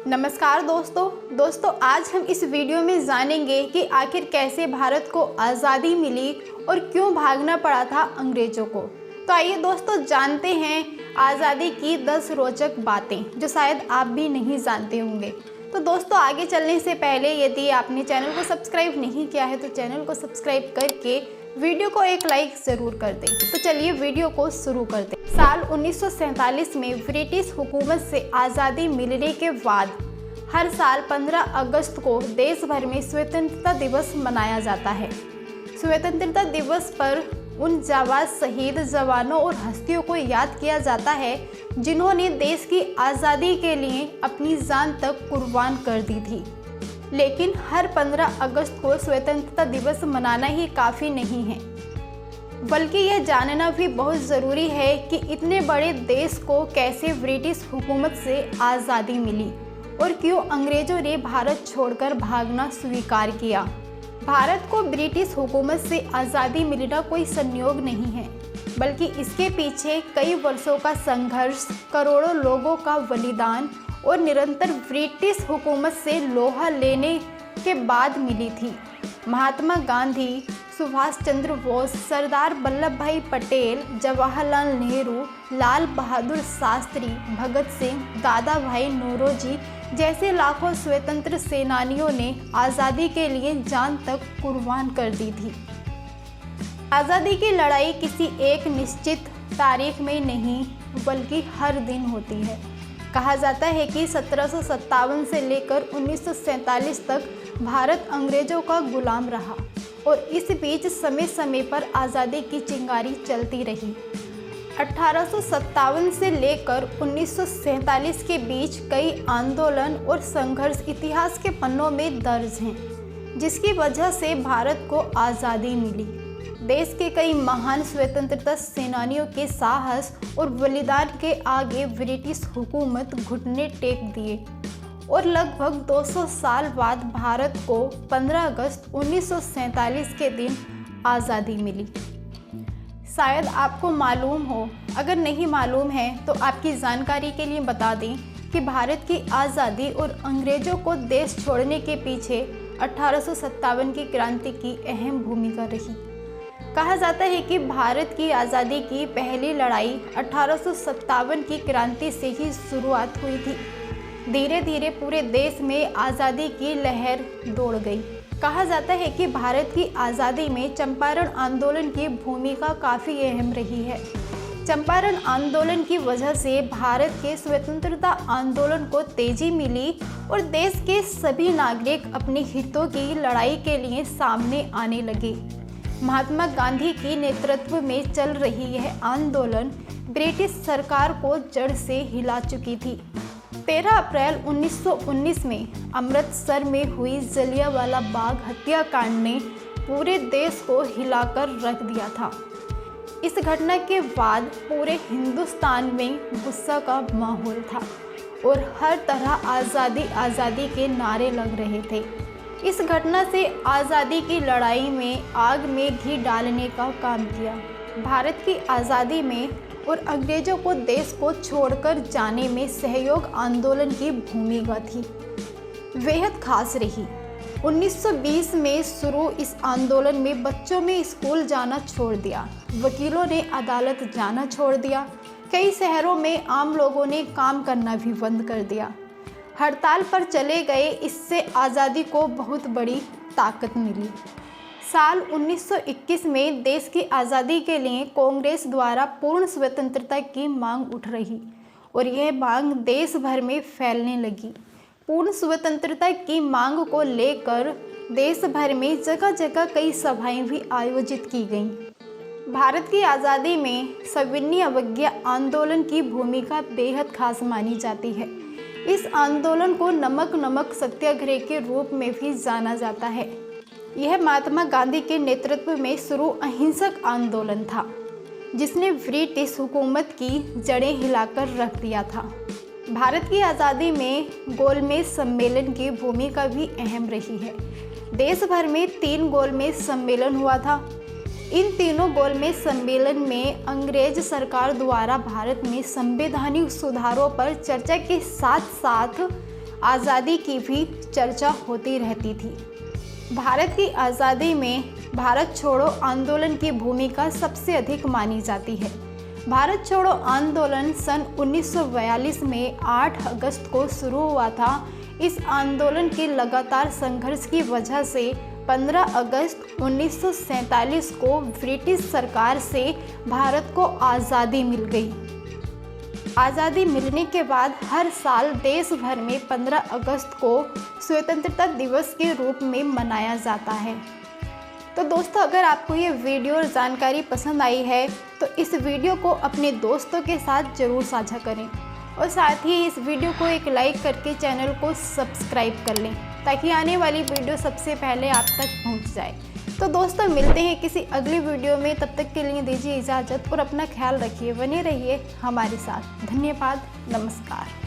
नमस्कार दोस्तों आज हम इस वीडियो में जानेंगे कि आखिर कैसे भारत को आज़ादी मिली और क्यों भागना पड़ा था अंग्रेज़ों को। तो आइए दोस्तों जानते हैं आज़ादी की 10 रोचक बातें जो शायद आप भी नहीं जानते होंगे। तो दोस्तों आगे चलने से पहले यदि आपने चैनल को सब्सक्राइब नहीं किया है तो चैनल को सब्सक्राइब करके वीडियो को एक लाइक ज़रूर कर दें। तो चलिए वीडियो को शुरू करते हैं। साल 1947 में ब्रिटिश हुकूमत से आज़ादी मिलने के बाद हर साल 15 अगस्त को देश भर में स्वतंत्रता दिवस मनाया जाता है। स्वतंत्रता दिवस पर उन जाबाज शहीद जवानों और हस्तियों को याद किया जाता है जिन्होंने देश की आज़ादी के लिए अपनी जान तक कुर्बान कर दी थी। लेकिन हर 15 अगस्त को स्वतंत्रता दिवस मनाना ही काफ़ी नहीं है, बल्कि यह जानना भी बहुत ज़रूरी है कि इतने बड़े देश को कैसे ब्रिटिश हुकूमत से आज़ादी मिली और क्यों अंग्रेज़ों ने भारत छोड़कर भागना स्वीकार किया। भारत को ब्रिटिश हुकूमत से आज़ादी मिलना कोई संयोग नहीं है, बल्कि इसके पीछे कई वर्षों का संघर्ष, करोड़ों लोगों का बलिदान और निरंतर ब्रिटिश हुकूमत से लोहा लेने के बाद मिली थी। महात्मा गांधी, सुभाष चंद्र बोस, सरदार वल्लभ भाई पटेल, जवाहरलाल नेहरू, लाल बहादुर शास्त्री, भगत सिंह, दादा भाई नौरोजी जैसे लाखों स्वतंत्र सेनानियों ने आज़ादी के लिए जान तक कुर्बान कर दी थी। आज़ादी की लड़ाई किसी एक निश्चित तारीख में नहीं बल्कि हर दिन होती है। कहा जाता है कि 1757 से लेकर 1947 तक भारत अंग्रेज़ों का गुलाम रहा और इस बीच समय समय पर आज़ादी की चिंगारी चलती रही। 1857 से लेकर 1947 के बीच कई आंदोलन और संघर्ष इतिहास के पन्नों में दर्ज हैं, जिसकी वजह से भारत को आज़ादी मिली। देश के कई महान स्वतंत्रता सेनानियों के साहस और बलिदान के आगे ब्रिटिश हुकूमत घुटने टेक दिए और लगभग 200 साल बाद भारत को 15 अगस्त 1947 के दिन आज़ादी मिली। शायद आपको मालूम हो, अगर नहीं मालूम है तो आपकी जानकारी के लिए बता दें कि भारत की आज़ादी और अंग्रेज़ों को देश छोड़ने के पीछे 1857 की क्रांति की अहम भूमिका रही। कहा जाता है कि भारत की आज़ादी की पहली लड़ाई 1857 की क्रांति से ही शुरुआत हुई थी। धीरे धीरे पूरे देश में आज़ादी की लहर दौड़ गई। कहा जाता है कि भारत की आज़ादी में चंपारण आंदोलन की भूमिका काफ़ी अहम रही है। चंपारण आंदोलन की वजह से भारत के स्वतंत्रता आंदोलन को तेजी मिली और देश के सभी नागरिक अपने हितों की लड़ाई के लिए सामने आने लगे। महात्मा गांधी के नेतृत्व में चल रही यह आंदोलन ब्रिटिश सरकार को जड़ से हिला चुकी थी। 13 अप्रैल 1919 में अमृतसर में हुई जलियांवाला बाग हत्याकांड ने पूरे देश को हिलाकर रख दिया था। इस घटना के बाद पूरे हिंदुस्तान में गुस्सा का माहौल था और हर तरह आज़ादी आज़ादी के नारे लग रहे थे। इस घटना से आज़ादी की लड़ाई में आग में घी डालने का काम किया। भारत की आज़ादी में और अंग्रेज़ों को देश को छोड़कर जाने में सहयोग आंदोलन की भूमिका थी बेहद खास रही। 1920 में शुरू इस आंदोलन में बच्चों ने स्कूल जाना छोड़ दिया, वकीलों ने अदालत जाना छोड़ दिया, कई शहरों में आम लोगों ने काम करना भी बंद कर दिया, हड़ताल पर चले गए। इससे आज़ादी को बहुत बड़ी ताकत मिली। साल 1921 में देश की आज़ादी के लिए कांग्रेस द्वारा पूर्ण स्वतंत्रता की मांग उठ रही और यह मांग देश भर में फैलने लगी। पूर्ण स्वतंत्रता की मांग को लेकर देश भर में जगह जगह कई सभाएं भी आयोजित की गईं। भारत की आज़ादी में सविनय अवज्ञा आंदोलन की भूमिका बेहद खास मानी जाती है। इस आंदोलन को नमक सत्याग्रह के रूप में भी जाना जाता है। यह महात्मा गांधी के नेतृत्व में शुरू अहिंसक आंदोलन था, जिसने ब्रिटिश हुकूमत की जड़ें हिलाकर रख दिया था। भारत की आज़ादी में गोलमेज सम्मेलन की भूमिका भी अहम रही है। देश भर में 3 गोलमेज सम्मेलन हुआ था। इन तीनों गोलमेज सम्मेलन में अंग्रेज सरकार द्वारा भारत में संवैधानिक सुधारों पर चर्चा के साथ साथ आज़ादी की भी चर्चा होती रहती थी। भारत की आज़ादी में भारत छोड़ो आंदोलन की भूमिका सबसे अधिक मानी जाती है। भारत छोड़ो आंदोलन सन 1942 में 8 अगस्त को शुरू हुआ था। इस आंदोलन के लगातार संघर्ष की वजह से 15 अगस्त 1947 को ब्रिटिश सरकार से भारत को आज़ादी मिल गई। आज़ादी मिलने के बाद हर साल देश भर में 15 अगस्त को स्वतंत्रता दिवस के रूप में मनाया जाता है। तो दोस्तों, अगर आपको ये वीडियो और जानकारी पसंद आई है तो इस वीडियो को अपने दोस्तों के साथ ज़रूर साझा करें और साथ ही इस वीडियो को एक लाइक करके चैनल को सब्सक्राइब कर लें ताकि आने वाली वीडियो सबसे पहले आप तक पहुंच जाए। तो दोस्तों, मिलते हैं किसी अगली वीडियो में। तब तक के लिए दीजिए इजाज़त और अपना ख्याल रखिए। बने रहिए हमारे साथ। धन्यवाद। नमस्कार।